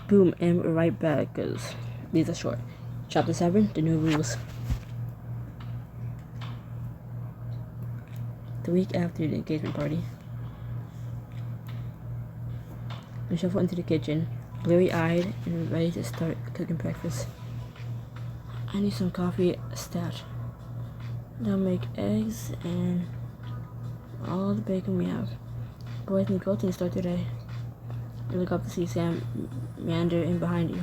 Boom, and we're right back, because these are short. Chapter 7, the new rules. The week after the engagement party, we shuffle into the kitchen, bleary-eyed and ready to start cooking breakfast. I need some coffee stat. They'll make eggs and all the bacon we have. Boys need protein to start their day. You look up to see Sam meander in behind you.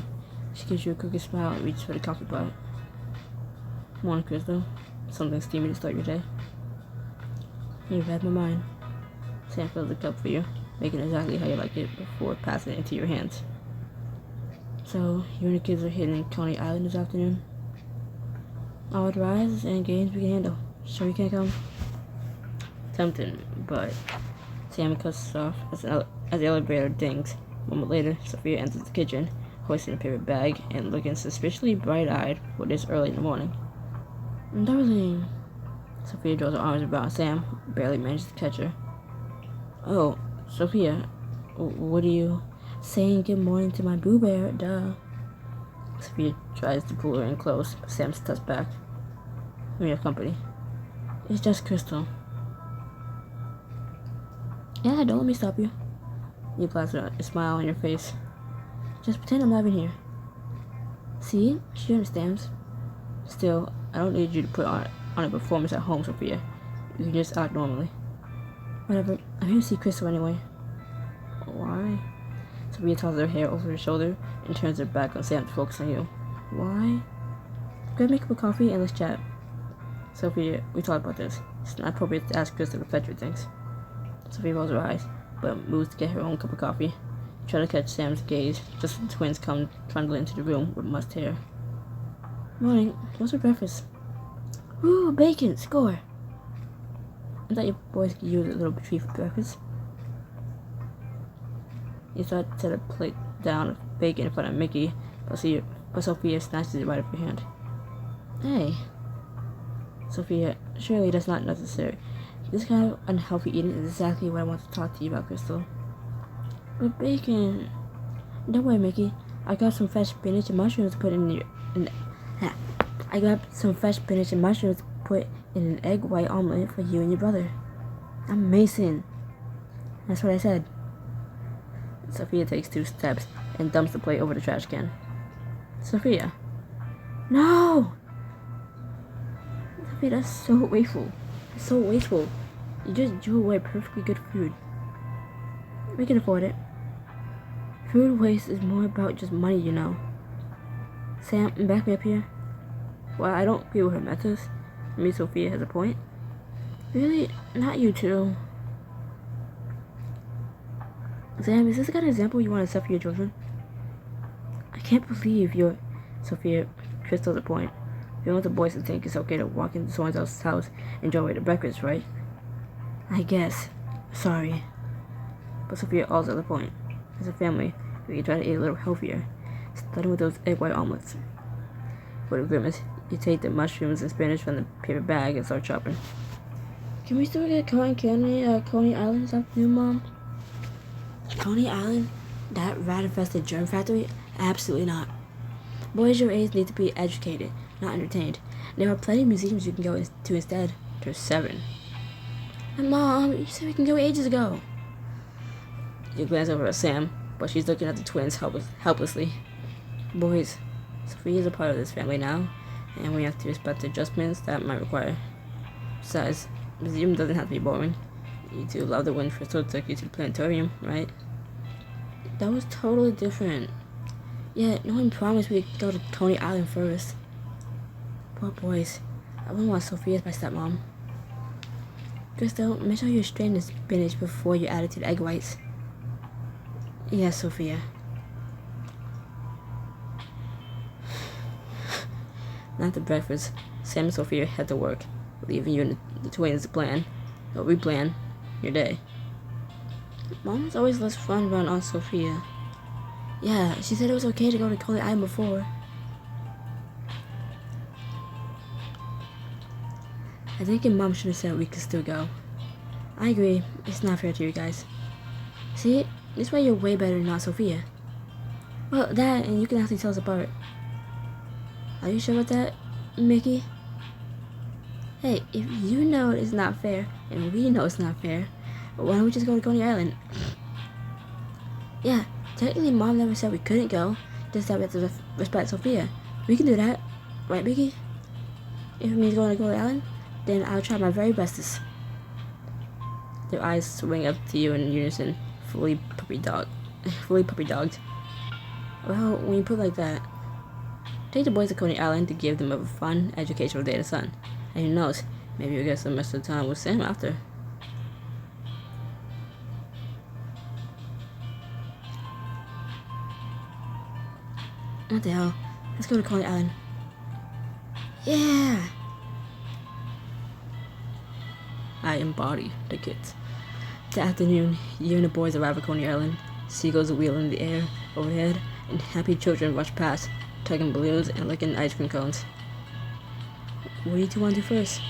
She gives you a crooked smile and reaches for the coffee pot. Morning, Crystal. Something steamy to start your day. You've read my mind. Sam fills the cup for you, making it exactly how you like it before passing it into your hands. So, you and the kids are hitting Coney Island this afternoon? All the rides and games we can handle. Sure you can't come? Tempting, but Sam cuts off as the elevator dings. A moment later, Sophia enters the kitchen, hoisting a paper bag and looking suspiciously bright-eyed for this early in the morning. Darling. Sophia draws her arms around Sam, barely manages to catch her. Oh, Sophia, what are you saying good morning to my boo bear? Duh. Sophia tries to pull her in close, but Sam steps back. We have company. It's just Crystal. Yeah, don't let me stop you. You plaster a smile on your face. Just pretend I'm not even here. See? She understands. Still, I don't need you to put on a performance at home, Sophia. You can just act normally. Whatever. I'm here to see Crystal anyway. Why? Sophia tosses her hair over her shoulder and turns her back on Sam to focus on you. Why? Go make up a coffee and let's chat. Sophia, we talked about this. It's not appropriate to ask Crystal to fetch her things. Sophia rolls her eyes, but moves to get her own cup of coffee. Try to catch Sam's gaze just as the twins come trundling into the room with mussed hair. Morning. What's for breakfast? Ooh, bacon! Score! I thought you boys could use a little treat for breakfast. You start to set a plate down of bacon in front of Mickey, but Sophia snatches it right off your hand. Hey. Sophia, surely that's not necessary. This kind of unhealthy eating is exactly what I want to talk to you about, Crystal. But bacon... Don't worry, Mickey. I got some fresh spinach and mushrooms to put I got some fresh spinach and mushrooms to put in an egg white omelet for you and your brother. I'm Mason. That's what I said. Sophia takes 2 steps and dumps the plate over the trash can. Sophia. No! Sophia, that's so wasteful. It's so wasteful. You just drew away perfectly good food. We can afford it. Food waste is more about just money, you know. Sam, back me up here. Well, I don't agree with her methods. Maybe Sophia has a point. Really? Not you two. Sam, is this the kind of example you want to set for your children? I can't believe you're... Sophia, Crystal's a point. You don't want the boys to think it's okay to walk into someone else's house and enjoy the breakfast, right? I guess. Sorry. But Sophia also has a point. As a family, we can try to eat a little healthier, starting with those egg white omelets. For the grimace, you take the mushrooms and spinach from the paper bag and start chopping. Can we still get cotton candy at Coney Island this afternoon, Mom? Coney Island? That rat-infested germ factory? Absolutely not. Boys your age need to be educated, not entertained. There are plenty of museums you can go to instead. There's 7. And Mom, you said we can go ages ago. You glance over at Sam, but she's looking at the twins helplessly. Boys, Sophia's a part of this family now, and we have to respect the adjustments that might require. Besides, the museum doesn't have to be boring. You two love the when Crystal took you to the planetarium, right? That was totally different. Yeah, no one promised we'd go to Coney Island first. Poor boys. I wouldn't want Sophia as my stepmom. Crystal, make sure you strain the spinach before you add it to the egg whites. Yes, Sophia. After breakfast, Sam and Sophia head to work, leaving you and the twins to plan, or replan, your day. Mom's always less fun around Aunt Sophia. Yeah, she said it was okay to go to Coney Island before. I think your mom should have said we could still go. I agree, it's not fair to you guys. See, this way you're way better than Aunt Sophia. Well, that, and you can actually tell us apart. Are you sure about that, Mickey? Hey, if you know it's not fair, and we know it's not fair, why don't we just go to Coney Island? Yeah, technically Mom never said we couldn't go, just that we have to respect Sophia. We can do that, right, Mickey? If it means going to Coney Island, then I'll try my very bestest. Their eyes swing up to you in unison, fully puppy dogged. Well, when you put it like that, take the boys to Coney Island to give them a fun, educational day in the sun. And who knows, maybe you'll get some extra time with Sam after. What the hell? Let's go to Coney Island. Yeah! I embody the kids. That afternoon, you and the boys arrive at Coney Island. Seagulls wheel in the air overhead, and happy children rush past, tugging balloons and licking ice cream cones. What do you two want to do first?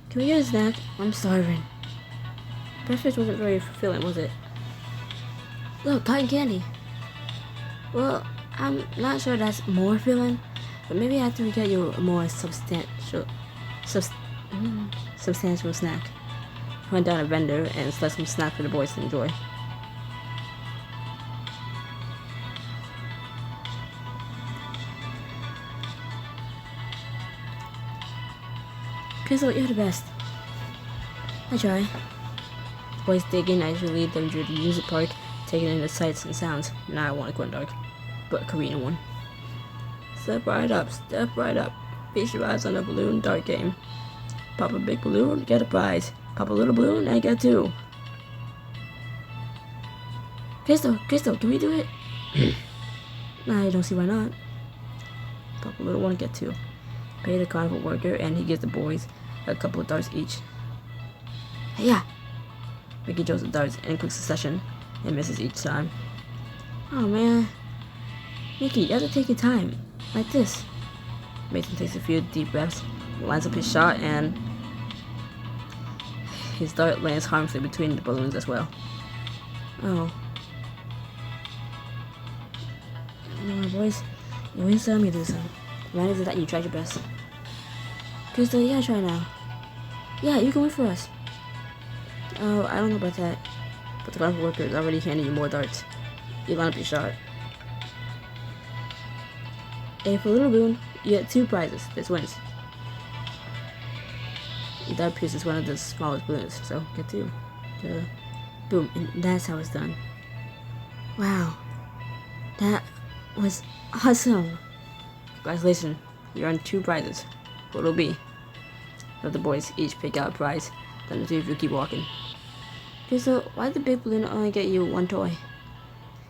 Can we get a snack? I'm starving. Breakfast wasn't very fulfilling, was it? Look, cotton candy. Well, I'm not sure that's more filling, but maybe after we get you a more substantial snack. Went down a vendor and select some snacks for the boys to enjoy. Crystal, you're the best. I try. The boys dig in as you lead them through the music park, taking in the sights and sounds. Now I want a Gwen dog, but a Korean one. Step right up. Feast your eyes on the balloon dart game. Pop a big balloon, get a prize. Pop a little balloon, and get two. Crystal, can we do it? I don't see why not. Pop a little one, get two. Pay the carnival worker, and he gives the boys a couple of darts each. Hey, yeah. Mickey throws the darts in quick succession and misses each time. Oh man. Mickey, you have to take your time. Like this. Mason takes a few deep breaths, lines up his shot, and his dart lands harmlessly between the balloons as well. Oh. You know, boys, you win some, you lose some. Remind us that you tried your best. Crystal, you gotta try now. Yeah, you can wait for us. Oh, I don't know about that. But the carnival worker is already handing you more darts. You line up your shot. And for Little Boone, you get two prizes. This wins. Your dart pierces one of the smallest balloons, so get two. Boom, and that's how it's done. Wow. That was awesome. Congratulations, you earned two prizes. What will be? Let the boys each pick out a prize, then the two of you keep walking. Okay, so why did the big balloon only get you one toy?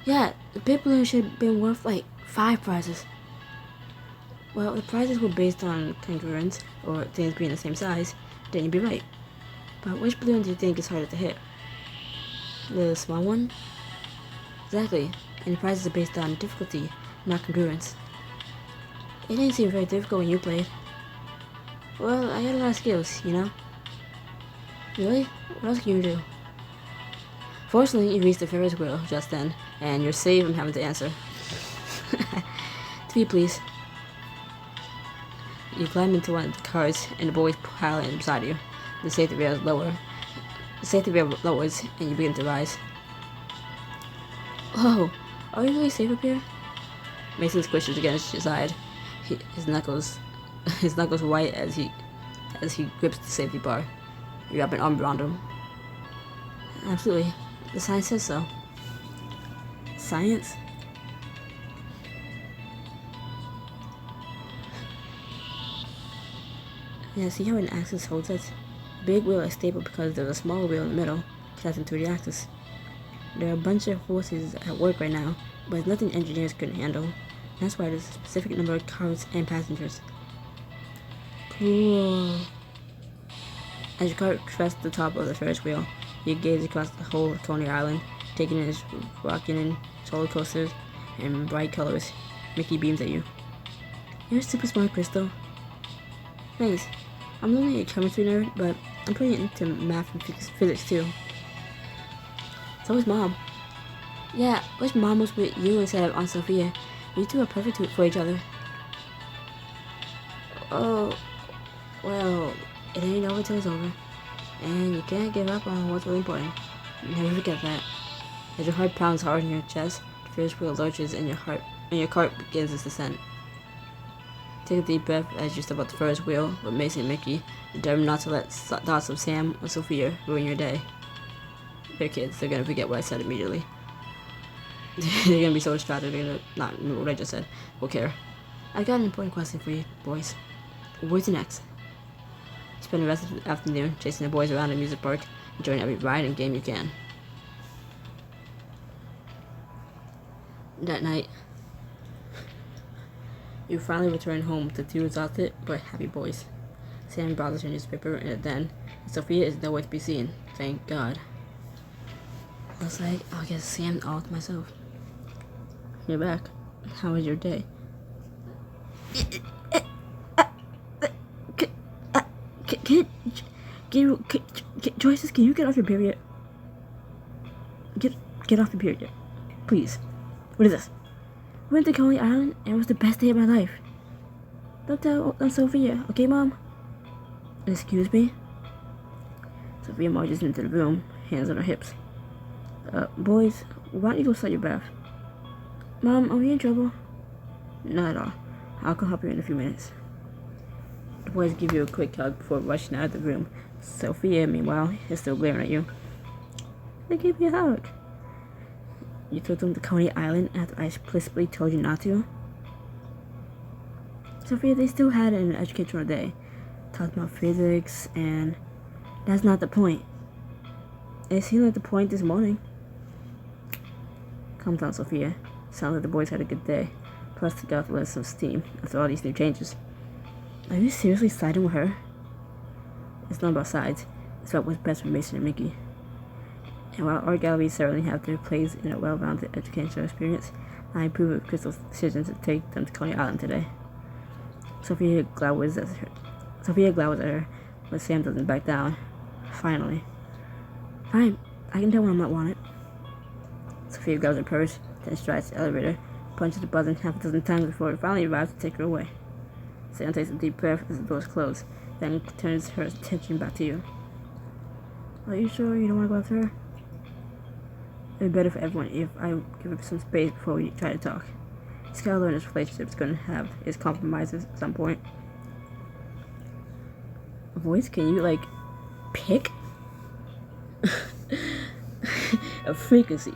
Yeah, the big balloon should have been worth like 5 prizes. Well, if the prizes were based on congruence, or things being the same size, then you'd be right. But which balloon do you think is harder to hit? The small one? Exactly, and the prizes are based on difficulty, not congruence. It didn't seem very difficult when you played. Well, I got a lot of skills, you know? Really? What else can you do? Fortunately, you reached the Ferris wheel just then, and you're safe from having to answer. 3, please. You climb into one of the cars, and the boys pile in beside you. The safety rail is lower. The safety rail lowers, and you begin to rise. Whoa, are we really safe up here? Mason squishes against your side. His knuckles white as he grips the safety bar. You wrap an arm around him. Absolutely, the science says so. Science? Yeah, see how an axis holds us? The big wheel is stable because there's a smaller wheel in the middle, connecting to the axis. There are a bunch of forces at work right now, but it's nothing engineers couldn't handle. That's why there's a specific number of cars and passengers. Cool. As your car crests the top of the Ferris wheel, you gaze across the whole of Coney Island, taking in its rocking in roller coasters and bright colors. Mickey beams at you. You're super smart, Crystal. Thanks. I'm only a chemistry nerd, but I'm pretty into math and physics too. So is Mom. Yeah, wish Mom was with you instead of Aunt Sophia. You two are perfect for each other. Oh, well, it ain't over till it's over. And you can't give up on what's really important. Never forget that. As your heart pounds hard in your chest, the Ferris wheel lurches and your cart begins its descent. Take a deep breath as you step up the Ferris wheel with Mason and Mickey, determined not to let thoughts of Sam or Sophia ruin your day. They're kids, they're gonna forget what I said immediately. They're gonna be so distracted, they're gonna not remember what I just said. Who care? I've got an important question for you, boys. Where's the next? Spend the rest of the afternoon chasing the boys around the amusement park, enjoying every ride and game you can. That night, you finally return home to two exhausted but happy boys. Sam browses her newspaper in the den, and Sophia is nowhere to be seen. Thank God. Looks like I'll get Sam all to myself. You're back. How was your day? Joyce, can you get off your period? Get off the period, please. What is this? We went to Coney Island and it was the best day of my life. Don't tell Sophia, okay, Mom? Excuse me? Sophia marches into the room, hands on her hips. Boys, why don't you go start your bath? Mom, are we in trouble? Not at all. I'll come help you in a few minutes. The boys give you a quick hug before rushing out of the room. Sophia, meanwhile, is still glaring at you. They gave me a hug. You took them to Coney Island after I explicitly told you not to? Sophia, they still had an educational day. Talked about physics, and that's not the point. It seemed like the point this morning. Calm down, Sophia. Sounds like the boys had a good day. Plus, they got to let some steam after all these new changes. Are you seriously siding with her? It's not about sides. It's about what's best for Mason and Mickey. And while art galleries certainly have their place in a well-rounded educational experience, I approve of Crystal's decision to take them to Coney Island today. Sophia glowers at her, but Sam doesn't back down. Finally. Fine, I can tell when I'm not wanted. Sophia grabs her purse, then strides to the elevator, punches the button half a dozen times before it finally arrives to take her away. Sam takes a deep breath as the doors close, then turns her attention back to you. Are you sure you don't want to go after her? It'd be better for everyone if I give her some space before we try to talk. He's gotta learn this relationship's gonna have its compromises at some point. Voice, can you, pick a frequency?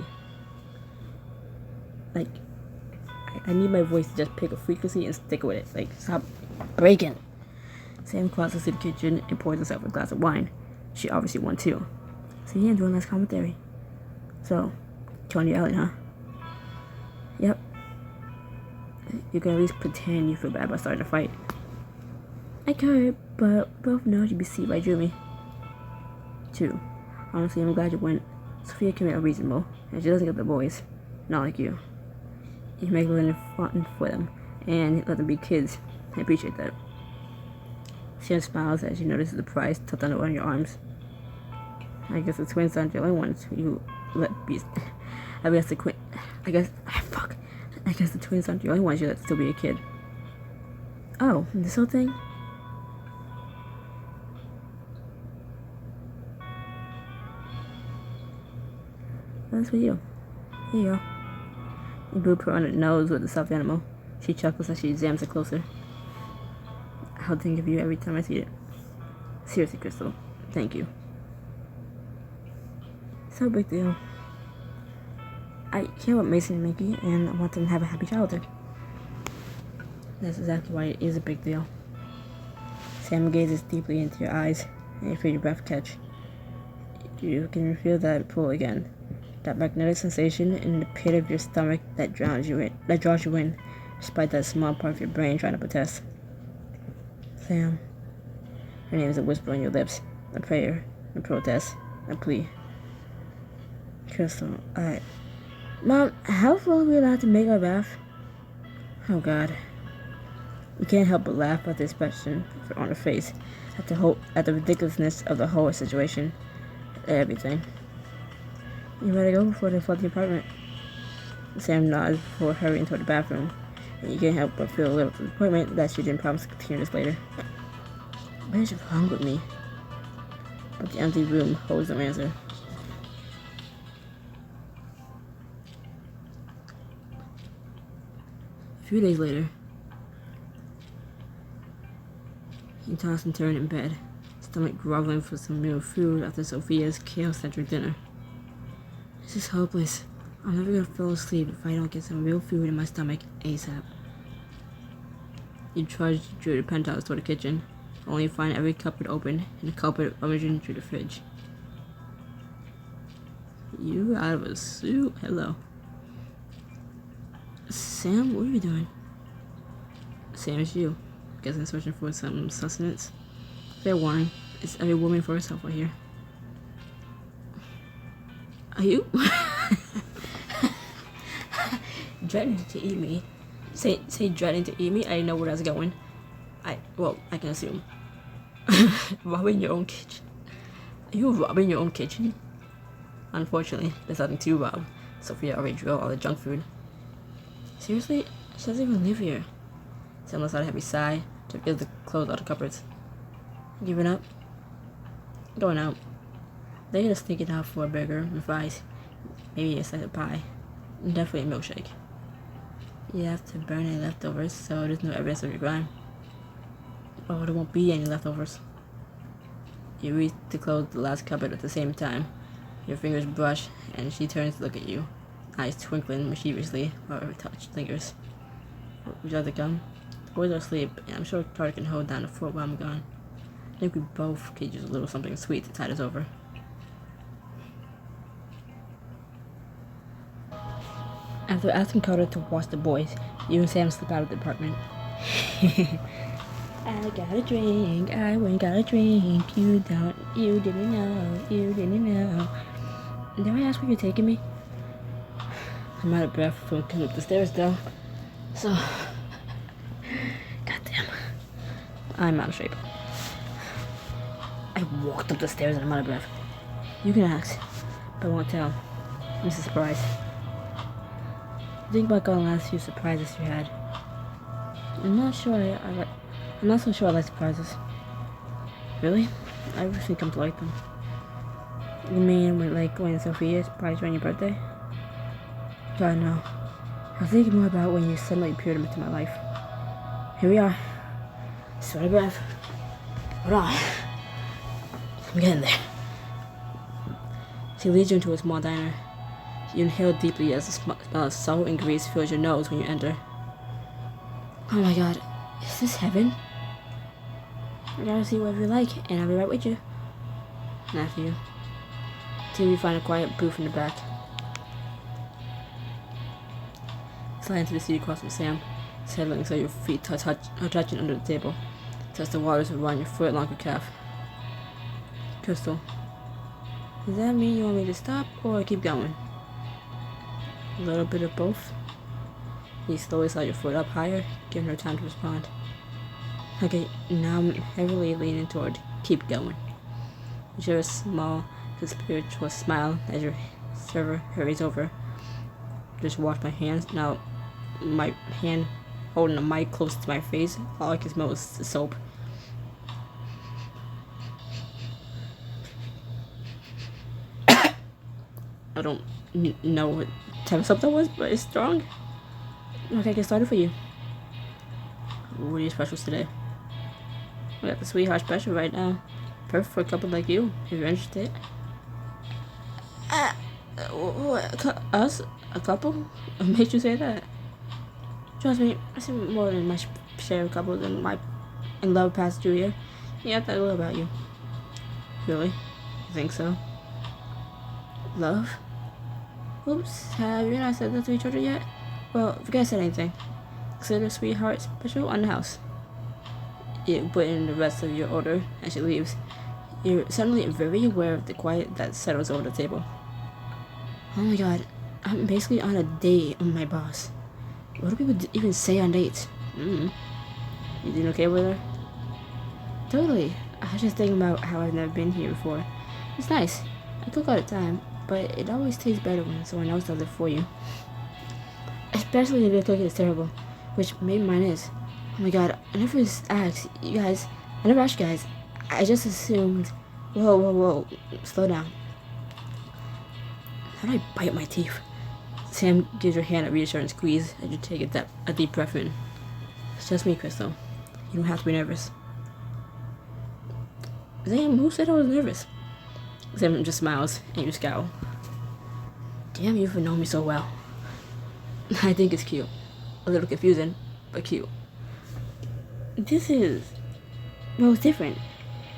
I need my voice to just pick a frequency and stick with it. Stop breaking. Sam crosses to the kitchen and pours herself a glass of wine. She obviously won too. So yeah, doing nice commentary. So, Coney Island, huh? Yep. You can at least pretend you feel bad about starting a fight. I could, but both know you'd be deceived by Jimmy. 2. Honestly, I'm glad you went. Sophia can be unreasonable, and she doesn't get the boys. Not like you. You make learning fun for them, and let them be kids. I appreciate that. Sam smiles as she notices the prize tucked under one of your arms. I guess the twins aren't the only ones you let be. I guess the twins aren't the only ones you let still be a kid. Oh, this whole thing? That's for you. Here you go. You boop her on the nose with the stuffed animal. She chuckles as she examines it closer. I'll think of you every time I see it. Seriously, Crystal. Thank you. It's no big deal. I care about Mason and Mickey, and I want them to have a happy childhood. That's exactly why it is a big deal. Sam gazes deeply into your eyes, and you feel your breath catch. You can feel that pull again. That magnetic sensation in the pit of your stomach that draws you in, despite that small part of your brain trying to protest. Sam. Her name is a whisper on your lips, a prayer, a protest, a plea. Crystal, Mom, how long are we allowed to make our bath? Oh God. You can't help but laugh at the expression on her face, at the ridiculousness of the whole situation, everything. You better go before they flood the apartment. Sam nods before hurrying toward the bathroom, and you can't help but feel a little disappointment that she didn't promise to continue this later. What is wrong with me? But the empty room holds no answer. A few days later, he tossed and turned in bed, stomach groveling for some real food after Sophia's chaos-centric dinner. This is hopeless. I'm never gonna fall asleep if I don't get some real food in my stomach ASAP. He trudged through the penthouse toward the kitchen, only to find every cupboard open and the culprit rummaging through the fridge. You out of a suit? Hello. Sam, what are you doing? Same as you. Guessing searching for some sustenance. Fair warning, it's every woman for herself right here. Are you? Dreading to eat me. Say dreading to eat me? I didn't know where I was going. I can assume. Robbing your own kitchen. Are you robbing your own kitchen? Unfortunately, there's nothing to rob. Sophia already drilled all the junk food. Seriously? She doesn't even live here. Sam lets out a heavy sigh to get the clothes out of the cupboards. Giving up? Going out. They're gonna sneak it out for a burger and fries. Maybe a slice of pie. And definitely a milkshake. You have to burn any leftovers, so there's no evidence of your crime. Oh, there won't be any leftovers. You reach to close the last cupboard at the same time. Your fingers brush, and she turns to look at you, eyes twinkling mischievously while her touch lingers. Would you like to come? The boys are asleep, and I'm sure Carter can hold down the fort while I'm gone. I think we both could use a little something sweet to tide us over. After asking Carter to watch the boys, you and Sam slip out of the apartment. I got a drink, I went got a drink, you didn't know. Did I ask where you're taking me? I'm out of breath from coming up the stairs though, so, goddamn, I'm out of shape. I walked up the stairs and I'm out of breath. You can ask, but I won't tell. It's a surprise. Think about all the last few surprises you had. I'm not so sure I like surprises. Really? I really think I'm to like them. You mean when Sophia surprised you on your birthday? God, no. I was thinking more about when you suddenly appeared into my life. Here we are. Sweaty breath. Hold on. I'm getting there. She leads you into a small diner. You inhale deeply as the smell of salt and grease fills your nose when you enter. Oh my god, is this heaven? I gotta see whatever you like, and I'll be right with you. And after you. Till you find a quiet booth in the back. Slide into the seat across from Sam, settling so your feet are touching under the table. Touch the waters around your foot along your calf. Crystal, does that mean you want me to stop or keep going? A little bit of both. You slowly slide your foot up higher, giving her time to respond. Okay, now I'm heavily leaning toward keep going. You share a small, spiritual smile as your server hurries over. Just wash my hands. Now, my hand holding the mic close to my face. All I can smell is the soap. I don't know what type of soap that was, but it's strong. Okay, get started for you. What are your specials today? We got the Sweetheart Special right now. Perfect for a couple like you, if you're interested. Us? A couple? What made you say that? Trust me, I see more than my share of couples in love past Julia. Yeah, I thought a little about you. Really? You think so? Love? Oops, have you not said that to each other yet? Well, forget I said anything. Consider Sweetheart Special on the house. You put in the rest of your order and she leaves. You're suddenly very aware of the quiet that settles over the table. Oh my god, I'm basically on a date with my boss. What do people even say on dates? You doing okay with her? Totally. I was just thinking about how I've never been here before. It's nice. I cook all the time, but it always tastes better when someone else does it for you. Especially if your cooking is terrible, which maybe mine is. Oh my god, I never asked you guys. I never asked you guys. I just assumed. Whoa. Slow down. How do I bite my teeth? Sam gives your hand a reassuring squeeze as you take a deep breath in. It's just me, Crystal. You don't have to be nervous. Sam, who said I was nervous? Sam just smiles and you scowl. Damn, you've known me so well. I think it's cute. A little confusing, but cute. This is... well, it's different.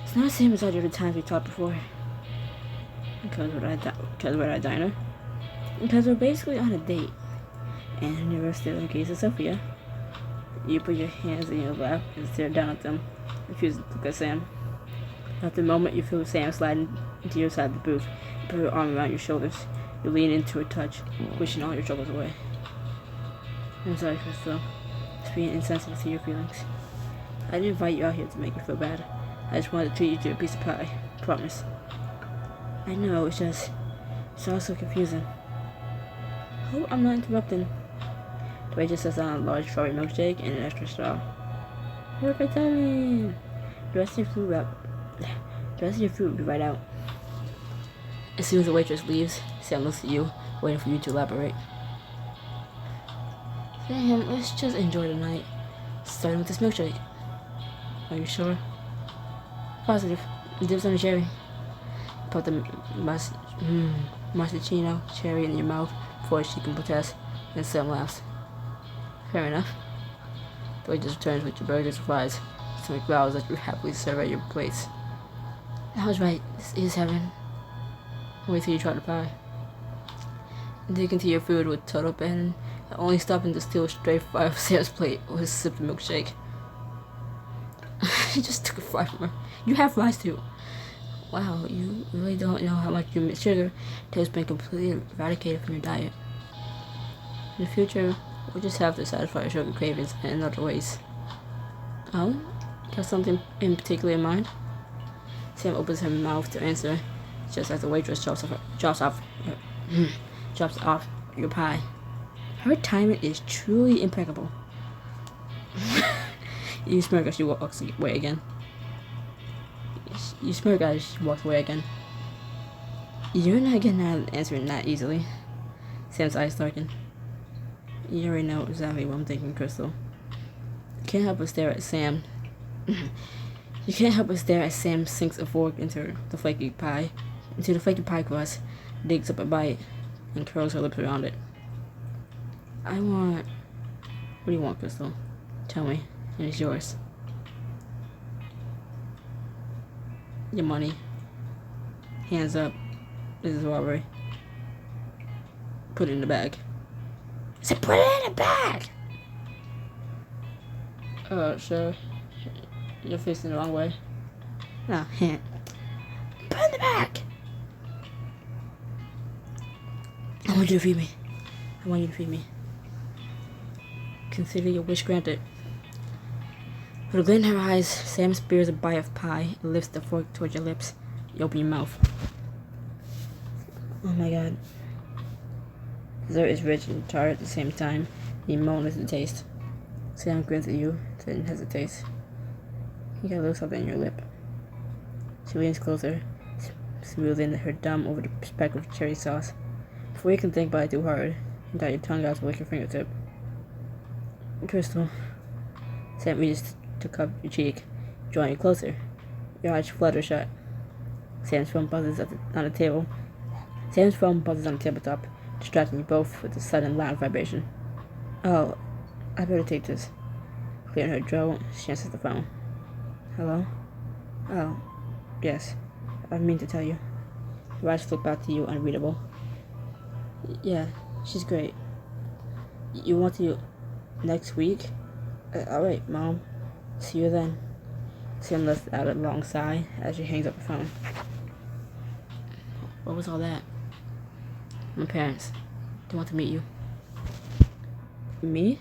It's not the same as all the other times we talked before. Because we're at a diner. Because we're basically on a date. And you're still in case of Sophia. You put your hands in your lap and stare down at them, refusing to look at Sam. After a moment, you feel Sam sliding into your side of the booth. You put her arm around your shoulders. You lean into her touch, wishing all your troubles away. I'm sorry, Crystal. It's being insensitive to your feelings. I didn't invite you out here to make you feel bad. I just wanted to treat you to a piece of pie. Promise. I know, it's all so confusing. Hope I'm not interrupting. The waitress sets down a large strawberry milkshake and an extra straw. Perfect timing! The rest of your food will be right out. As soon as the waitress leaves, Sam looks at you, waiting for you to elaborate. Sam, let's just enjoy the night. Starting with this milkshake. Are you sure? Positive. Dips on the cherry. Put the maraschino cherry in your mouth before she can protest, and Sam laughs. Fair enough. The waitress returns with your burgers and fries. Sam growls as you happily serve at your plates. I was right. This is heaven. Wait till you try the pie. Dig into your food with total abandon, only stopping to steal straight fry off Sam's plate with a sip of milkshake. He just took a fry from her. You have fries too. Wow, you really don't know how much you miss sugar until it's been completely eradicated from your diet. In the future, we'll just have to satisfy your sugar cravings in other ways. Oh? Got something in particular in mind? Sam opens her mouth to answer, just as the waitress drops off your pie. Her timing is truly impeccable. You smirk as she walks away again. You're not getting out of answering that easily. Sam's eyes darken. You already know exactly what I'm thinking, Crystal. You can't help but stare at Sam. Sinks a fork into the flaky pie crust, digs up a bite, and curls her lips around it. What do you want, Crystal? Tell me, and it's yours. Your money. Hands up. This is robbery. Put it in the bag. I said put it in the bag! Sure. You're facing the wrong way. No, hand. Put it in the bag! I want you to feed me. Consider your wish granted. With a glint in her eyes, Sam spears a bite of pie and lifts the fork towards your lips. You open your mouth. Oh my god. Dessert is rich and tart at the same time. You moan as it tastes. Sam grins at you, then hesitates. You got a little something in your lip. She leans closer, smoothing her gum over the speck of cherry sauce. Before you can think about it too hard, you dot your tongue out to lick your fingertip. Crystal. Sam reaches to cup your cheek, drawing you closer. Your eyes flutter shut. Sam's phone buzzes on the tabletop, distracting you both with a sudden loud vibration. Oh, I better take this. Clearing her throat, she answers the phone. Hello? Oh, yes. I mean to tell you. Your eyes flick back to you, unreadable. Yeah, she's great. You want to next week? Alright, Mom. See you then. Sam lets out a long sigh as she hangs up the phone. What was all that? My parents. They want to meet you. Me?